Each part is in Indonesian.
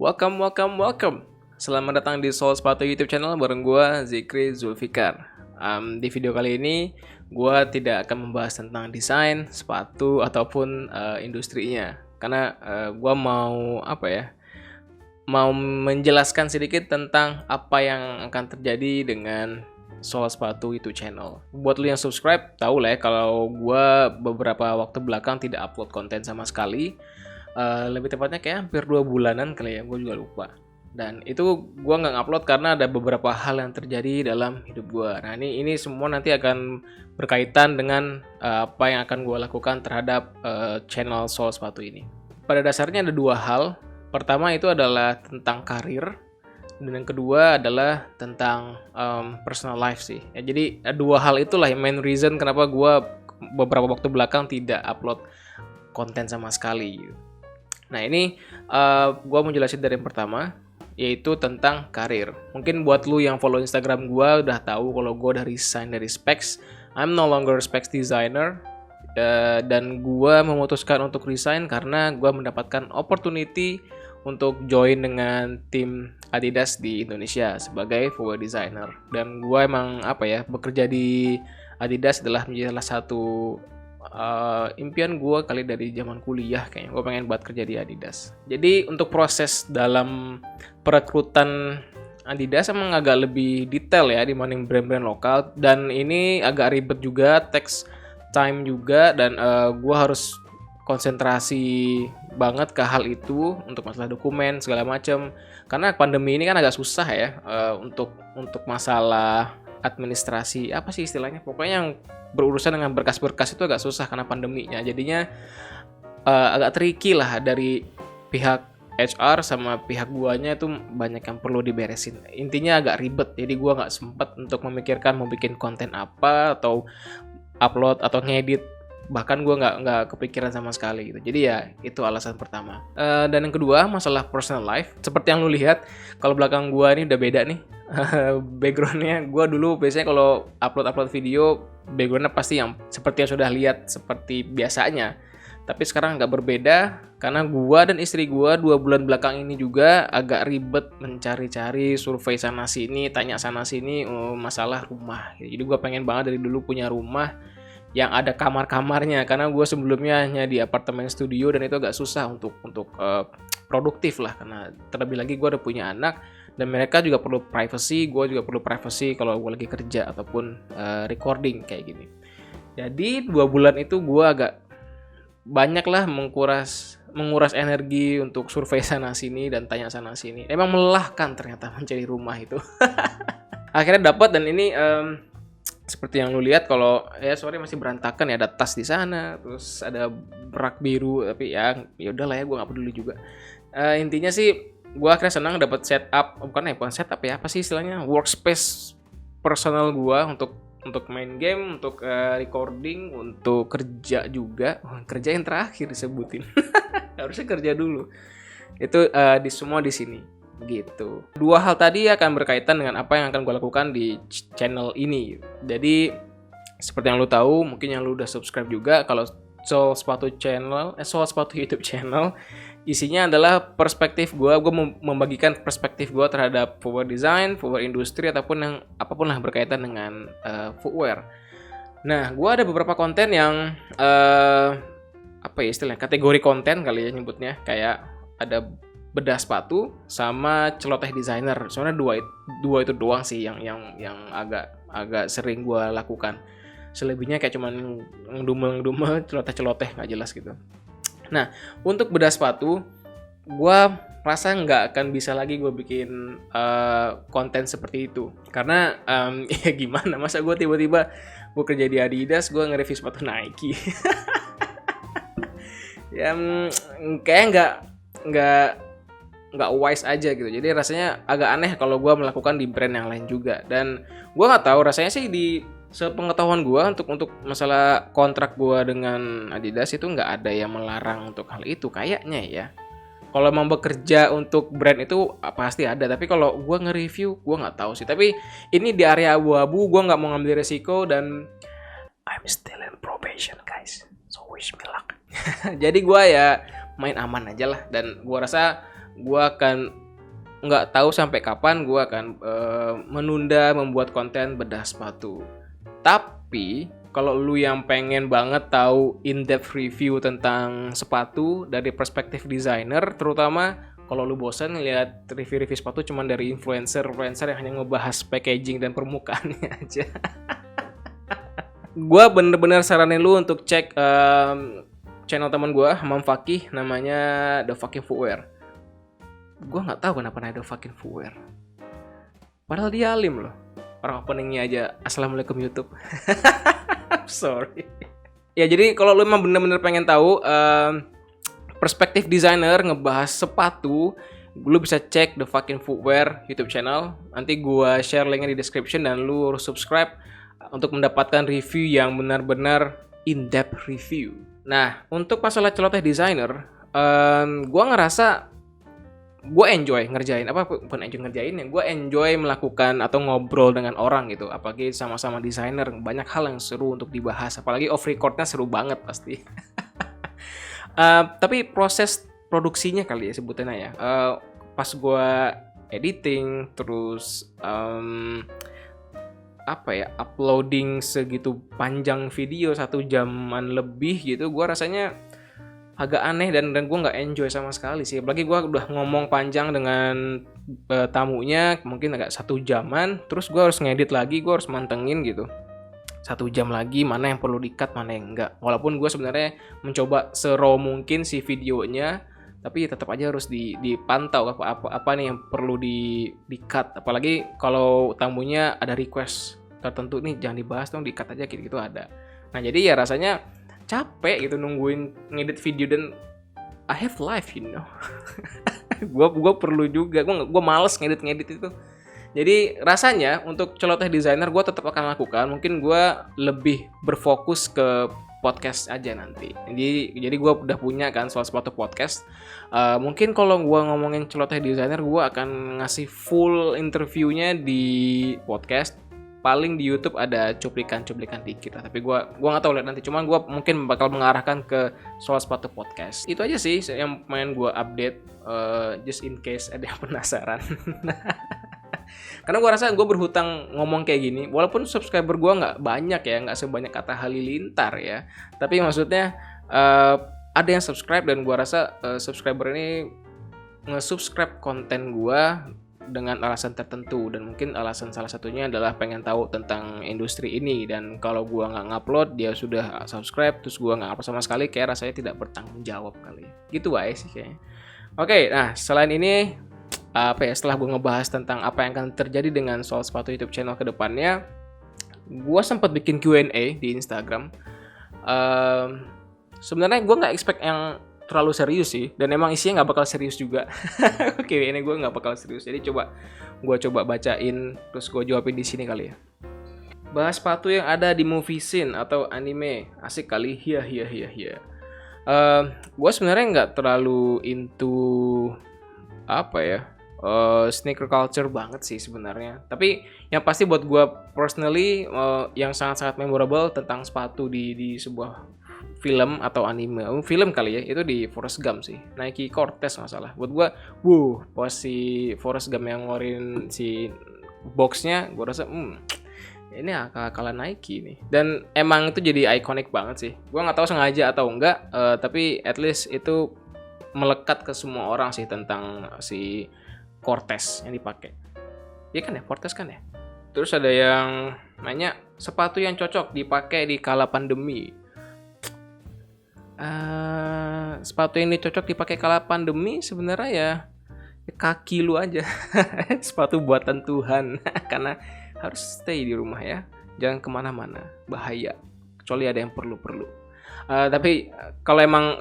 Welcome. Selamat datang di Soul Sepatu YouTube channel bareng gue, Zikri Zulfikar. Di video kali ini, gue tidak akan membahas tentang desain, sepatu, ataupun industrinya. Karena gue mau menjelaskan sedikit tentang apa yang akan terjadi dengan Soul Sepatu YouTube channel. Buat lu yang subscribe, tahu lah ya kalau gue beberapa waktu belakang tidak upload konten sama sekali. Lebih tepatnya kayak hampir 2 bulanan kali ya, gue juga lupa. Dan itu gue nggak ngupload karena ada beberapa hal yang terjadi dalam hidup gue. Nah ini semua nanti akan berkaitan dengan apa yang akan gue lakukan terhadap channel Soul Sepatu ini. Pada dasarnya ada 2 hal. Pertama itu adalah tentang karir, dan yang kedua adalah tentang personal life sih. Ya, jadi 2 hal itulah yang main reason kenapa gue beberapa waktu belakang tidak upload konten sama sekali. Nah ini gue mau jelasin dari yang pertama, yaitu tentang karir. Mungkin buat lu yang follow Instagram gue udah tahu kalau gue udah resign dari Specs. I'm no longer Specs designer, dan gue memutuskan untuk resign karena gue mendapatkan opportunity untuk join dengan tim Adidas di Indonesia sebagai footwear designer. Dan gue emang bekerja di Adidas adalah menjadi salah satu impian gue kali dari zaman kuliah. Kayaknya gue pengen buat kerja di Adidas. Jadi untuk proses dalam perekrutan Adidas emang agak lebih detail ya dibanding brand-brand lokal, dan ini agak ribet juga, takes time juga, dan gue harus konsentrasi banget ke hal itu untuk masalah dokumen segala macam, karena pandemi ini kan agak susah ya untuk masalah administrasi, apa sih istilahnya, pokoknya yang berurusan dengan berkas-berkas itu agak susah karena pandeminya. Jadinya agak tricky lah dari pihak HR sama pihak guanya, itu banyak yang perlu diberesin. Intinya agak ribet, jadi gua nggak sempat untuk memikirkan mau bikin konten apa atau upload atau ngedit, bahkan gue nggak kepikiran sama sekali gitu. Jadi ya itu alasan pertama. Dan yang kedua, masalah personal life. Seperti yang lu lihat, kalau belakang gue ini udah beda nih backgroundnya. Gue dulu biasanya kalau upload video, backgroundnya pasti yang seperti yang sudah lihat seperti biasanya. Tapi sekarang nggak berbeda, karena gue dan istri gue 2 bulan belakang ini juga agak ribet mencari-cari, survei sana sini, tanya sana sini masalah rumah. Jadi gue pengen banget dari dulu punya rumah yang ada kamar-kamarnya, karena gue sebelumnya hanya di apartemen studio dan itu agak susah untuk produktif lah, karena terlebih lagi gue udah punya anak dan mereka juga perlu privacy, gue juga perlu privacy kalau gue lagi kerja ataupun recording kayak gini. Jadi 2 bulan itu gue agak banyak lah menguras energi untuk survei sana sini dan tanya sana sini. Emang melelahkan ternyata mencari rumah itu. Akhirnya dapat, dan ini seperti yang lu lihat, kalau ya sorry masih berantakan ya, ada tas di sana, terus ada rak biru, tapi ya udahlah ya, gue nggak peduli juga. Intinya sih gue akhirnya senang dapat setup, bukan setup ya, apa sih istilahnya, workspace personal gue untuk main game, untuk recording, untuk kerja juga. Kerja yang terakhir disebutin. Harusnya kerja dulu. Itu semua di sini. Gitu. 2 hal tadi akan berkaitan dengan apa yang akan gue lakukan di channel ini. Jadi seperti yang lu tahu, mungkin yang lu udah subscribe juga, kalau Soul Sepatu YouTube channel isinya adalah perspektif gue membagikan perspektif gue terhadap footwear design, footwear industri, ataupun apapun lah berkaitan dengan footwear. Nah, gue ada beberapa konten yang istilahnya kategori konten kali ya nyebutnya, kayak ada bedah sepatu sama celoteh designer. Soalnya dua itu doang sih yang agak sering gue lakukan. Selebihnya kayak cuman ngedumel celoteh nggak jelas gitu. Nah, untuk bedah sepatu, gue rasa nggak akan bisa lagi gue bikin konten seperti itu, karena ya gimana, masa gue tiba-tiba gue kerja di Adidas gue nge-review sepatu Nike. Ya kayak nggak wise aja gitu. Jadi rasanya agak aneh kalau gue melakukan di brand yang lain juga. Dan gue nggak tahu, rasanya sih di sepengetahuan gue untuk masalah kontrak gue dengan Adidas itu nggak ada yang melarang untuk hal itu kayaknya ya. Kalau mau bekerja untuk brand itu pasti ada, tapi kalau gue nge-review gue nggak tahu sih. Tapi ini di area abu-abu, gue nggak mau ngambil resiko, dan I'm still in probation guys, so wish me luck. Jadi gue ya main aman aja lah. Dan gua rasa gua akan nggak tahu sampai kapan gua akan menunda membuat konten bedah sepatu. Tapi kalau lu yang pengen banget tahu in-depth review tentang sepatu dari perspektif desainer, terutama kalau lu bosan ngeliat review-review sepatu cuman dari influencer yang hanya ngebahas packaging dan permukaannya aja, gue bener-bener saranin lu untuk cek channel teman gue, Hamam Fakih, namanya The Fucking Footwear. Gue nggak tahu kenapa namanya The Fucking Footwear, padahal dia alim loh. Orang openingnya aja Assalamualaikum YouTube. Sorry. Ya jadi kalau lu emang bener-bener pengen tahu perspektif desainer ngebahas sepatu, lu bisa cek The Fucking Footwear YouTube channel. Nanti gua share linknya di description dan lu harus subscribe untuk mendapatkan review yang benar-benar in-depth review. Nah, untuk masalah celoteh desainer, gua ngerasa gue enjoy ngerjain gue enjoy melakukan atau ngobrol dengan orang gitu, apalagi sama-sama desainer. Banyak hal yang seru untuk dibahas, apalagi off recordnya seru banget pasti. Tapi proses produksinya kali ya sebutannya ya, pas gue editing terus uploading segitu panjang video 1 jaman lebih gitu, gue rasanya agak aneh dan gue nggak enjoy sama sekali sih. Apalagi gue udah ngomong panjang dengan tamunya mungkin agak 1 jaman, terus gue harus ngedit lagi, gue harus mantengin gitu 1 jam lagi, mana yang perlu di-cut, mana yang enggak. Walaupun gue sebenarnya mencoba se-raw mungkin si videonya, tapi tetap aja harus dipantau apa nih yang perlu di-cut. Apalagi kalau tamunya ada request tertentu, nih jangan dibahas dong, di-cut aja gitu ada. Nah jadi ya rasanya capek gitu nungguin ngedit video, dan I have life, you know. Gue perlu juga, gue males ngedit itu. Jadi rasanya untuk celoteh desainer gue tetap akan lakukan. Mungkin gue lebih berfokus ke podcast aja nanti. Jadi gue udah punya kan soal sepatu podcast. Mungkin kalau gue ngomongin celoteh desainer, gue akan ngasih full interviewnya di podcast. Paling di YouTube ada cuplikan dikit lah. Tapi gue nggak tahu lihat nanti. Cuman gue mungkin bakal mengarahkan ke soal sepatu podcast. Itu aja sih yang main gue update. Just in case ada yang penasaran. Karena gue rasa gue berhutang ngomong kayak gini. Walaupun subscriber gue nggak banyak ya, nggak sebanyak Atta Halilintar ya. Tapi maksudnya ada yang subscribe, dan gue rasa subscriber ini nge-subscribe konten gue dengan alasan tertentu, dan mungkin alasan salah satunya adalah pengen tahu tentang industri ini. Dan kalau gue nggak ngupload, dia sudah subscribe, terus gue nggak upload sama sekali, kayak rasanya tidak bertanggung jawab kali. Gitu aja sih kayaknya. Oke, nah selain ini setelah gue ngebahas tentang apa yang akan terjadi dengan soal sepatu YouTube channel ke depannya, gue sempat bikin Q&A di Instagram. Sebenarnya gue nggak expect yang terlalu serius sih, dan emang isinya nggak bakal serius juga. Oke, ini gue nggak bakal serius, jadi gue coba bacain terus gue jawabin di sini kali ya. Bahas sepatu yang ada di movie scene atau anime, asik kali. Iya. Gue sebenarnya nggak terlalu into sneaker culture banget sih sebenarnya. Tapi yang pasti buat gue personally yang sangat-sangat memorable tentang sepatu di sebuah film atau anime, film kali ya, itu di Forrest Gump sih, Nike Cortez masalah. Buat gue, pas si Forrest Gump yang ngeluarin si boxnya, gue rasa ini akal-akalan Nike nih. Dan emang itu jadi ikonik banget sih. Gue nggak tahu sengaja atau enggak, tapi at least itu melekat ke semua orang sih tentang si Cortez yang dipakai. Iya kan ya, Cortez kan ya. Terus ada yang nanya sepatu yang cocok dipakai di kala pandemi. Sepatu yang cocok dipakai kala pandemi sebenarnya ya kaki lu aja. Sepatu buatan Tuhan. Karena harus stay di rumah ya, jangan kemana-mana, bahaya, kecuali ada yang perlu. Tapi kalau emang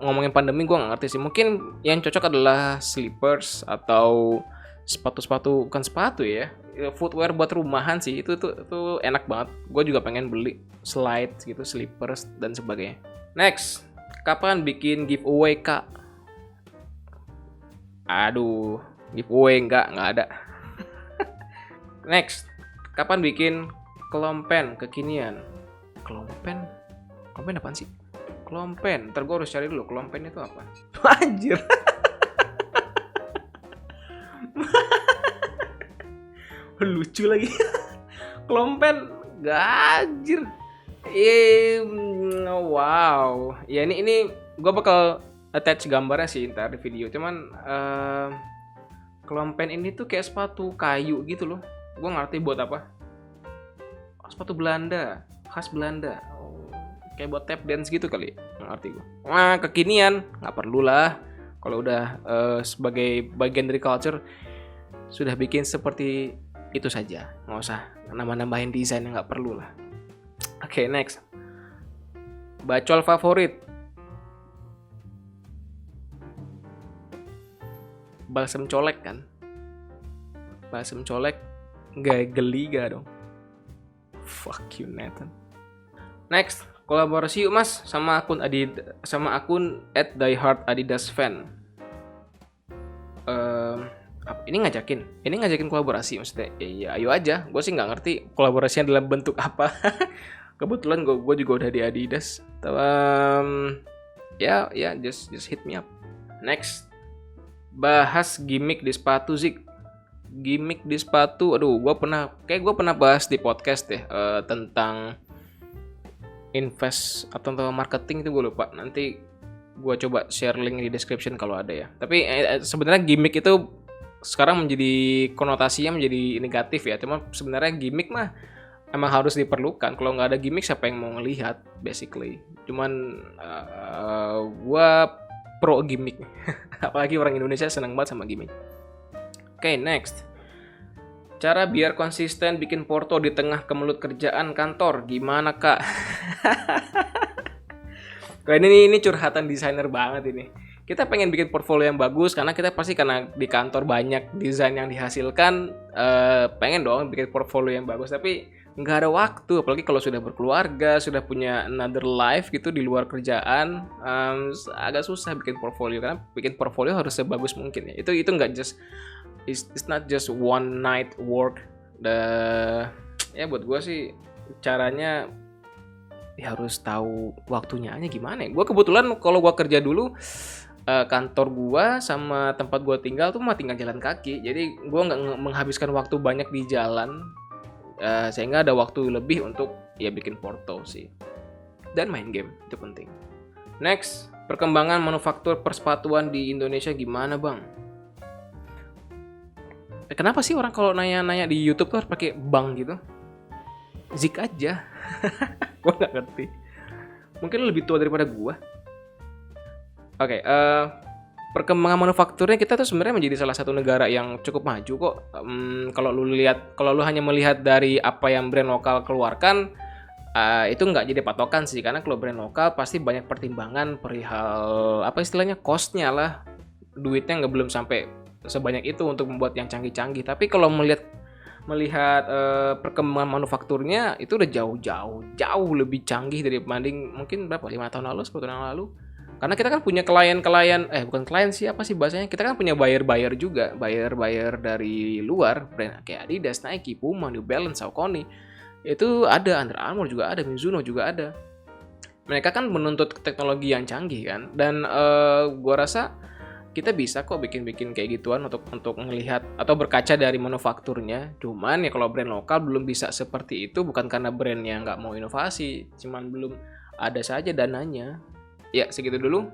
ngomongin pandemi, gue nggak ngerti sih. Mungkin yang cocok adalah slippers atau sepatu, bukan sepatu ya, footwear buat rumahan sih. Itu enak banget. Gue juga pengen beli slide gitu, slippers dan sebagainya. Next, kapan bikin giveaway kak? Aduh, giveaway nggak ada. Next, kapan bikin kelompen kekinian? Kelompen apaan sih? Klompen. Ntar gue harus cari dulu klompen itu apa. Anjir. Lucu lagi. Klompen. Gajir. Wow. Ya ini gue bakal attach gambarnya sih ntar di video. Cuman klompen ini tuh kayak sepatu kayu gitu loh. Gue ngerti buat apa. Sepatu Belanda, khas Belanda. Kayak buat tap dance gitu kali. Nggak ngerti gue. Wah, kekinian. Nggak perlu lah. Kalau udah sebagai bagian dari culture, sudah bikin seperti itu saja. Nggak usah nambah-nambahin desain yang nggak perlu lah. Oke, next. Bacol favorit. Balsem colek kan? Balsem colek nggak geli gak dong? Fuck you Nathan. Next, kolaborasi yuk mas sama akun @diehardadidasfan. Ini ngajakin kolaborasi maksudnya. Ya ayo aja. Gue sih nggak ngerti kolaborasinya dalam bentuk apa. Kebetulan gue juga udah di Adidas. Ya just hit me up. Next, bahas gimmick di sepatu Zik. Gimmick di sepatu, aduh, gue pernah bahas di podcast deh tentang invest atau tentang marketing itu gue lupa. Nanti gue coba share link di description kalau ada ya. Tapi sebenarnya gimmick itu sekarang menjadi konotasinya menjadi negatif ya. Cuma sebenarnya gimmick mah emang harus diperlukan. Kalau nggak ada gimmick siapa yang mau ngelihat basically. Cuman gue pro gimmick. Apalagi orang Indonesia senang banget sama gimmick. Oke, next. Cara biar konsisten bikin porto di tengah kemelut kerjaan kantor. Gimana, Kak? Ini curhatan desainer banget ini. Kita pengen bikin portfolio yang bagus karena kita pasti karena di kantor banyak desain yang dihasilkan, pengen dong bikin portfolio yang bagus, tapi nggak ada waktu, apalagi kalau sudah berkeluarga, sudah punya another life gitu di luar kerjaan, agak susah bikin portfolio karena bikin portfolio harus sebagus mungkin ya. Itu nggak just it's not just one night work. Ya buat gue sih caranya ya harus tahu waktunya aja gimana ya. Gue kebetulan kalau gue kerja dulu kantor gue sama tempat gue tinggal tuh mah tinggal jalan kaki, jadi gue nggak menghabiskan waktu banyak di jalan, sehingga ada waktu lebih untuk ya bikin porto sih dan main game, itu penting. Next, perkembangan manufaktur persepatuan di Indonesia gimana bang? Kenapa sih orang kalau nanya-nanya di YouTube tuh harus pakai bang gitu? Zik aja. Gue nggak ngerti. Mungkin lebih tua daripada gue. Oke, perkembangan manufakturnya kita tuh sebenarnya menjadi salah satu negara yang cukup maju kok. Kalau lu hanya melihat dari apa yang brand lokal keluarkan, itu nggak jadi patokan sih. Karena kalau brand lokal pasti banyak pertimbangan perihal apa istilahnya cost-nya lah. Duitnya belum sampai sebanyak itu untuk membuat yang canggih-canggih. Tapi kalau melihat perkembangan manufakturnya itu udah jauh lebih canggih dibanding mungkin 5 tahun lalu, 10 tahun lalu. Karena kita kan punya bukan klien sih, apa sih bahasanya? Kita kan punya buyer juga, buyer dari luar, brand kayak Adidas, Nike, Puma, New Balance, Saucony. Itu ada, Under Armour juga ada, Mizuno juga ada. Mereka kan menuntut teknologi yang canggih kan. Dan gua rasa kita bisa kok bikin kayak gituan untuk melihat atau berkaca dari manufakturnya. Cuman ya kalau brand lokal belum bisa seperti itu bukan karena brandnya nggak mau inovasi, cuman belum ada saja dananya. Ya segitu dulu.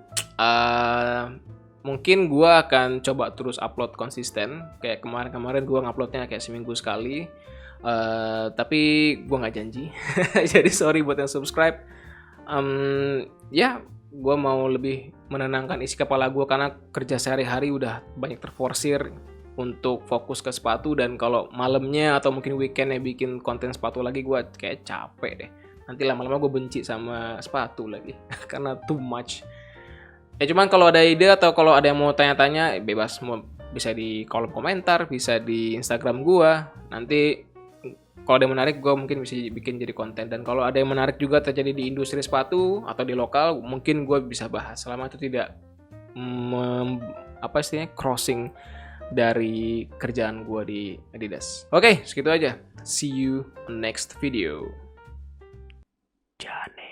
Mungkin gue akan coba terus upload konsisten. Kayak kemarin gue nguploadnya kayak seminggu sekali. Tapi gue nggak janji. Jadi sorry buat yang subscribe. Ya gue mau lebih menenangkan isi kepala gue karena kerja sehari-hari udah banyak terforsir untuk fokus ke sepatu, dan kalau malamnya atau mungkin weekendnya bikin konten sepatu lagi gue kayak capek deh. Nanti lama-lama gue benci sama sepatu lagi karena too much. Ya cuman kalau ada ide atau kalau ada yang mau tanya-tanya bebas, bisa di kolom komentar, bisa di Instagram gue. Nanti kalau ada yang menarik, gue mungkin bisa bikin jadi konten. Dan kalau ada yang menarik juga terjadi di industri sepatu atau di lokal, mungkin gue bisa bahas. Selama itu tidak crossing dari kerjaan gue di Adidas. Oke, segitu aja. See you next video. Jane.